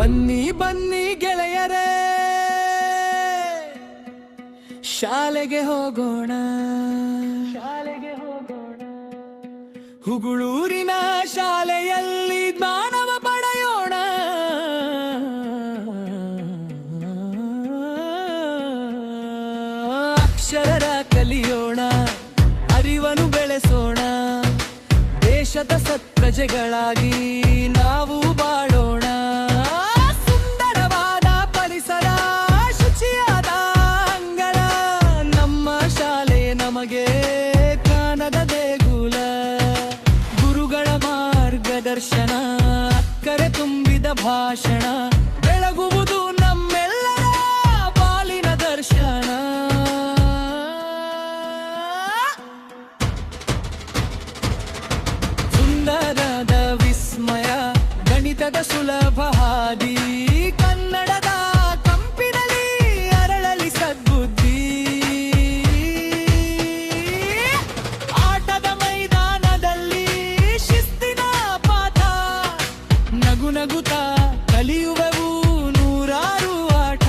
ಬನ್ನಿ ಬನ್ನಿ ಗೆಳೆಯರೇ, ಶಾಲೆಗೆ ಹೋಗೋಣ. ಹುಗುಳೂರಿನ ಶಾಲೆಯಲ್ಲಿ ಜ್ಞಾನವ ಪಡೆಯೋಣ. ಅಕ್ಷರ ಕಲಿಯೋಣ, ಅರಿವನ್ನು ಬೆಳೆಸೋಣ. ದೇಶದ ಸತ್ಪ್ರಜೆಗಳಾಗಿ ನಾವು ಬಾಳೋಣ. ಸುಂದರವಾದ ಪರಿಸರ, ಶುಚಿಯಾದ ಅಂಗಳ, ನಮ್ಮ ಶಾಲೆ ನಮಗೆ ಜ್ಞಾನದ ದೇಗುಲ. ಗುರುಗಳ ಮಾರ್ಗದರ್ಶನ, ಅಕ್ಕರೆ ತುಂಬಿದ ಭಾಷಣ, ಬೆಳಗುವುದು ನಮ್ಮೆಲ್ಲರ ಬಾಳಿನ ದರ್ಶನ. ಸುಂದರದ ವಿಸ್ಮಯ, ಗಣಿತದ ಸುಲಭ ಹಾದಿ, ಕನ್ನಡದ ಕಂಪಿನಲ್ಲಿ ಅರಳಲಿ ಸದ್ಬುದ್ಧಿ. ಆಟದ ಮೈದಾನದಲ್ಲಿ ಶಿಸ್ತಿನ ಪಾಠ, ನಗು ನಗುತ್ತಾ ಕಲಿಯುವೆವು ನೂರಾರು ಆಟ.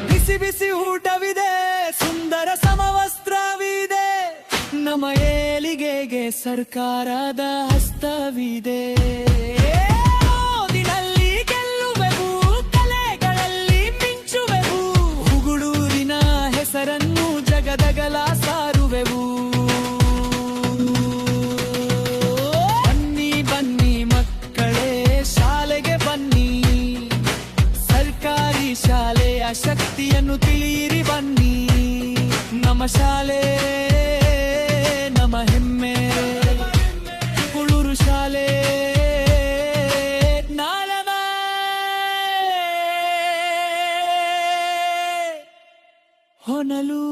ಬಿಸಿ ಬಿಸಿ ಊಟವಿದೆ, ಸುಂದರ ಸಮವಸ್ತ್ರವಿದೆ, ನಮ್ಮ ಏಳಿಗೆಗೆ ಸರ್ಕಾರದ ಹಸ್ತವಿದೆ. ಓದಿನಲ್ಲಿ ಗೆಲ್ಲುವೆವು, ಕಲೆಗಳಲ್ಲಿ ಮಿಂಚುವೆವು, ಹುಗುಳೂರಿನ ಹೆಸರನ್ನು ಜಗದಗಲ ಸಾರುವೆವು. ಬನ್ನಿ ಬನ್ನಿ ಮಕ್ಕಳೇ, ಶಾಲೆಗೆ ಬನ್ನಿ. ಸರ್ಕಾರಿ ಶಾಲೆಯ ಶಕ್ತಿಯನ್ನು ತಿಳಿಯಿರಿ ಬನ್ನಿ. ನಮ್ಮ ಶಾಲೆ ನಮ್ಮ ಹೆಮ್ಮೆ, ಹುಗುಳೂರು ಶಾಲೆ ಜ್ಞಾನದ ಹೊನಲು.